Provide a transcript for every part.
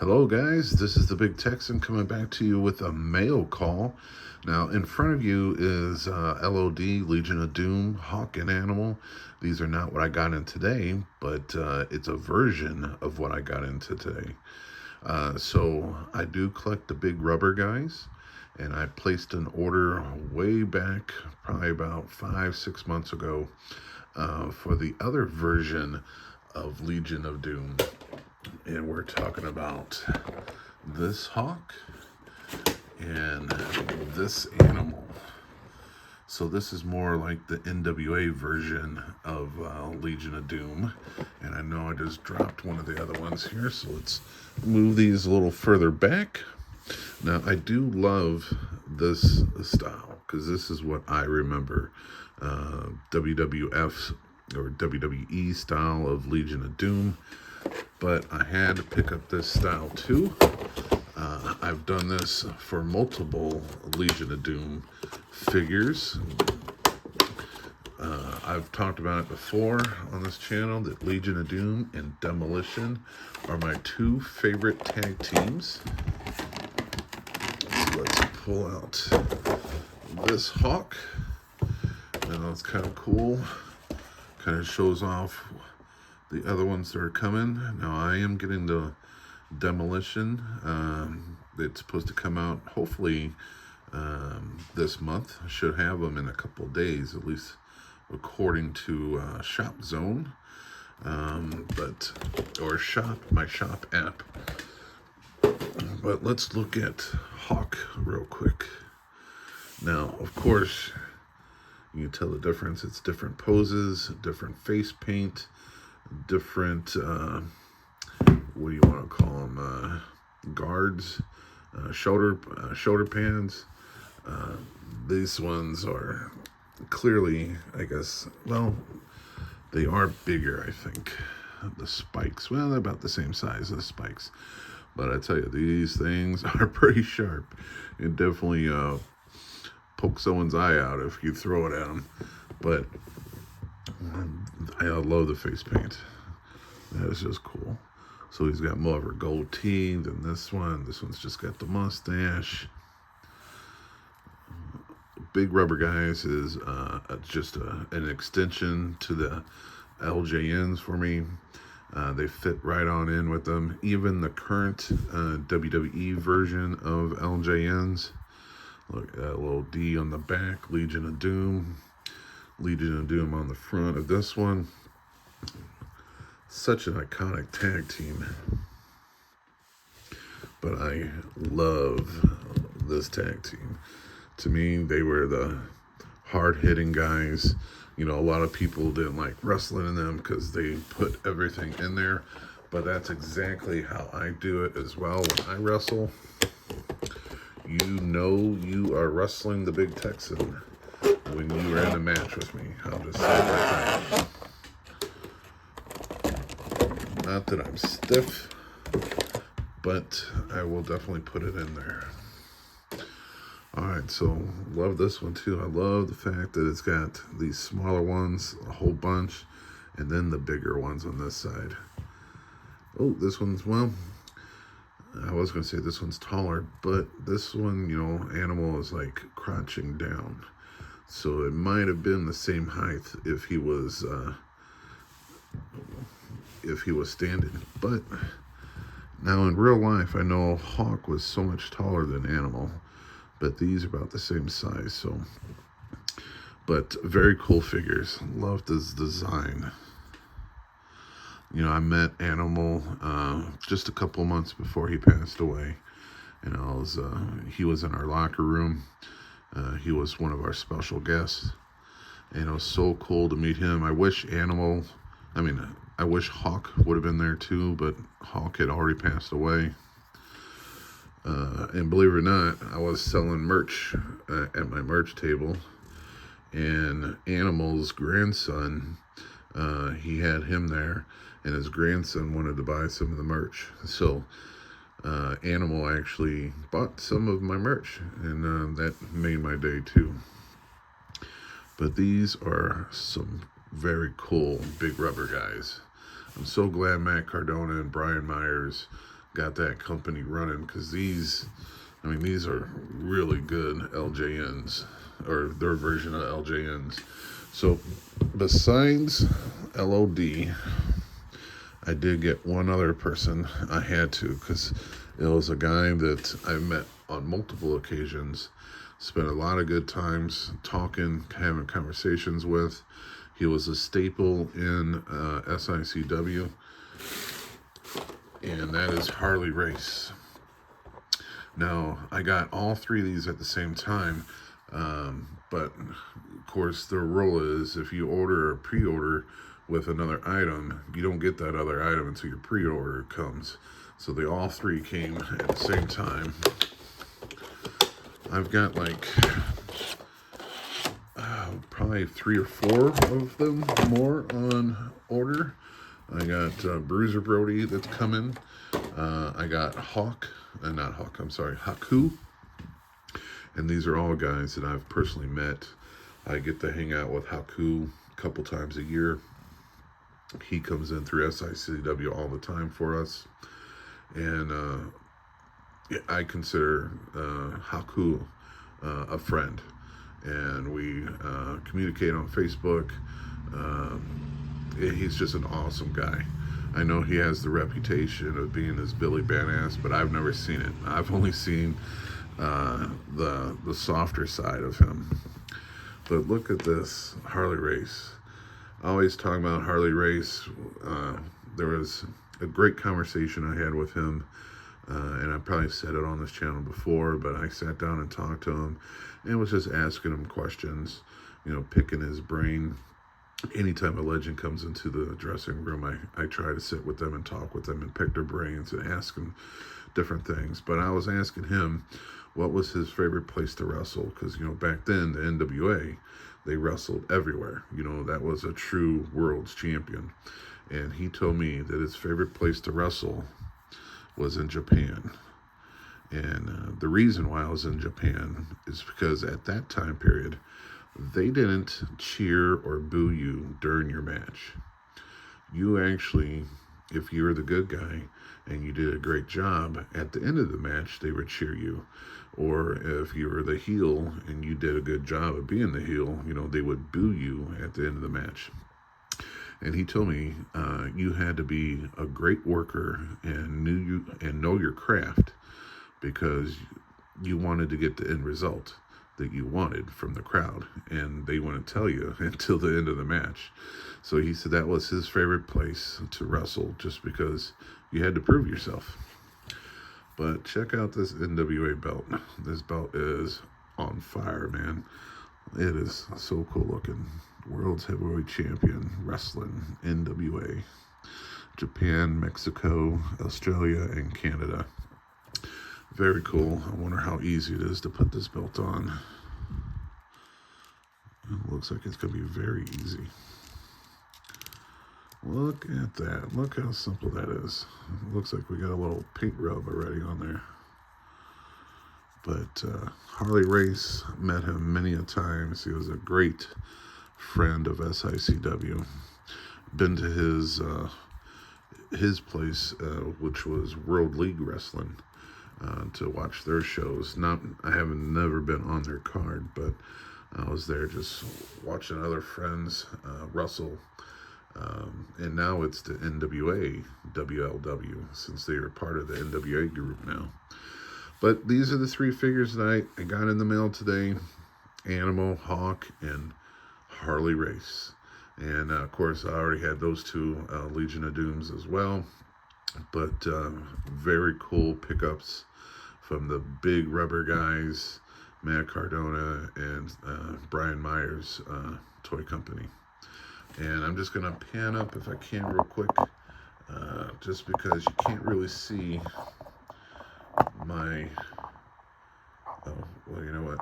Hello guys, this is the Big Texan coming back to you with a mail call. Now in front of you is LOD, Legion of Doom, Hawk and Animal. These are not what I got in today, but it's a version of what I got into today. So I do collect the big rubber guys, and I placed an order way back, probably about 5-6 months ago, for the other version of Legion of Doom. And we're talking about this hawk and this animal. So this is more like the NWA version of Legion of Doom. And I know I just dropped one of the other ones here, so let's move these a little further back. Now I do love this style because this is what I remember. WWF or WWE style of Legion of Doom. But I had to pick up this style too. I've done this for multiple Legion of Doom figures. I've talked about it before on this channel that Legion of Doom and Demolition are my two favorite tag teams. So let's pull out this hawk. Now it's kind of cool. Kind of shows off the other ones that are coming. Now I am getting the Demolition. It's supposed to come out hopefully this month. I should have them in a couple of days, at least according to Shop Zone, or my shop app. But let's look at Hawk real quick. Now, of course, you can tell the difference. It's different poses, different face paint, different what do you want to call them, guards, shoulder pads. These ones are clearly, I guess, well, they are bigger, I think. The spikes, well, they're about the same size as spikes, but I tell you, these things are pretty sharp. It definitely poke someone's eye out if you throw it at them. But I love the face paint. That is just cool. So he's got more of a goatee than this one. This one's just got the mustache. Big Rubber Guys is just an extension to the LJNs for me. They fit right on in with them. Even the current WWE version of LJNs. Look, LOD on the back, Legion of Doom. Legion of Doom on the front of this one. Such an iconic tag team. But I love this tag team. To me, they were the hard-hitting guys. You know, a lot of people didn't like wrestling in them because they put everything in there. But that's exactly how I do it as well when I wrestle. You know you are wrestling the Big Texan when you are in a match with me. I'll just say it like that. Not that I'm stiff, but I will definitely put it in there. Alright, so love this one too. I love the fact that it's got these smaller ones, a whole bunch, and then the bigger ones on this side. Oh, this one's, well, I was going to say this one's taller, but this one, you know, Animal is like crouching down. So it might have been the same height if he was standing. But now in real life, I know Hawk was so much taller than Animal, but these are about the same size. So, but very cool figures. Love this design. You know, I met Animal just a couple months before he passed away. And he was in our locker room. He was one of our special guests. And it was so cool to meet him. I wish Hawk would have been there too, but Hawk had already passed away. And believe it or not, I was selling merch at my merch table. And Animal's grandson, he had him there. And his grandson wanted to buy some of the merch. So Animal actually bought some of my merch, and that made my day too. But these are some very cool Big Rubber guys. I'm so glad Matt Cardona and Brian Myers got that company running, because these are really good LJNs, or their version of LJNs. So besides LOD, I did get one other person. I had to, because it was a guy that I met on multiple occasions, spent a lot of good times talking, having conversations with. He was a staple in SICW, and that is Harley Race. Now, I got all three of these at the same time, but of course the rule is if you order a pre-order with another item, you don't get that other item until your pre-order comes. So they all three came at the same time. I've got like probably 3 or 4 of them more on order. I got Bruiser Brody that's coming. I got Haku. And these are all guys that I've personally met. I get to hang out with Haku a couple times a year. He comes in through SICW all the time for us. And I consider Haku a friend. And we communicate on Facebook. He's just an awesome guy. I know he has the reputation of being this Billy Badass, but I've never seen it. I've only seen the softer side of him. But look at this Harley Race. Always talking about Harley Race. There was a great conversation I had with him, and I probably said it on this channel before, but I sat down and talked to him and was just asking him questions, picking his brain. Anytime a legend comes into the dressing room, I try to sit with them and talk with them and pick their brains and ask them different things. But I was asking him what was his favorite place to wrestle, because back then the NWA, they wrestled everywhere. That was a true world's champion. And he told me that his favorite place to wrestle was in Japan. And the reason why I was in Japan is because at that time period, they didn't cheer or boo you during your match. You actually, if you were the good guy and you did a great job, at the end of the match, they would cheer you. Or if you were the heel and you did a good job of being the heel, they would boo you at the end of the match. And he told me you had to be a great worker and know your craft, because you wanted to get the end result that you wanted from the crowd, and they wouldn't tell you until the end of the match. So he said that was his favorite place to wrestle, just because you had to prove yourself. But check out this NWA belt. This belt is on fire, man. It is so cool looking. World's Heavyweight Champion Wrestling, NWA. Japan, Mexico, Australia, and Canada. Very cool. I wonder how easy it is to put this belt on. It looks like it's going to be very easy. Look at that. Look how simple that is. It looks like we got a little paint rub already on there. But Harley Race, met him many a times. He was a great friend of SICW. Been to his place, which was World League Wrestling, to watch their shows. I haven't never been on their card, but I was there just watching other friends wrestle. And now it's the NWA WLW, since they are part of the NWA group now. But these are the 3 figures that I got in the mail today: Animal, Hawk, and Harley Race. And of course, I already had those 2 Legion of Dooms as well. But very cool pickups from the big rubber guys, Matt Cardona and Brian Myers Toy Company. And I'm just going to pan up if I can real quick, just because you can't really see my, well, you know what,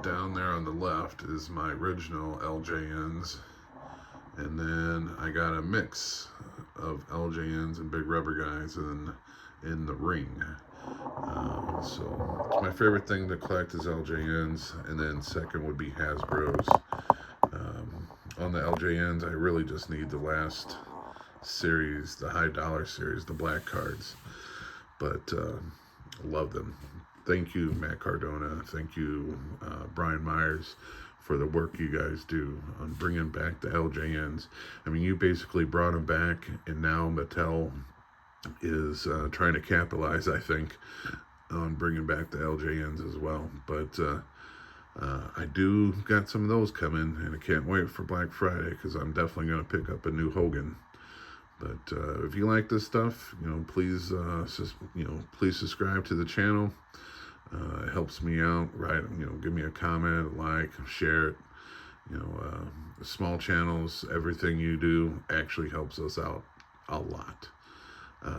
down there on the left is my original LJNs, and then I got a mix of LJNs and big rubber guys in the ring. So it's my favorite thing to collect is LJNs, and then second would be Hasbro's. On the LJNs, I really just need the last series, the high dollar series, the black cards. But love them. Thank you, Matt Cardona. Thank you, Brian Myers, for the work you guys do on bringing back the LJNs. I mean, you basically brought them back, and now Mattel is trying to capitalize, I think, on bringing back the LJNs as well. But I do got some of those coming, and I can't wait for Black Friday, because I'm definitely going to pick up a new Hogan. But if you like this stuff, please, please subscribe to the channel. It helps me out, right? Give me a comment, like, share it. Small channels, everything you do actually helps us out a lot.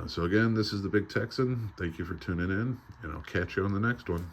So again, this is the Big Texan. Thank you for tuning in, and I'll catch you on the next one.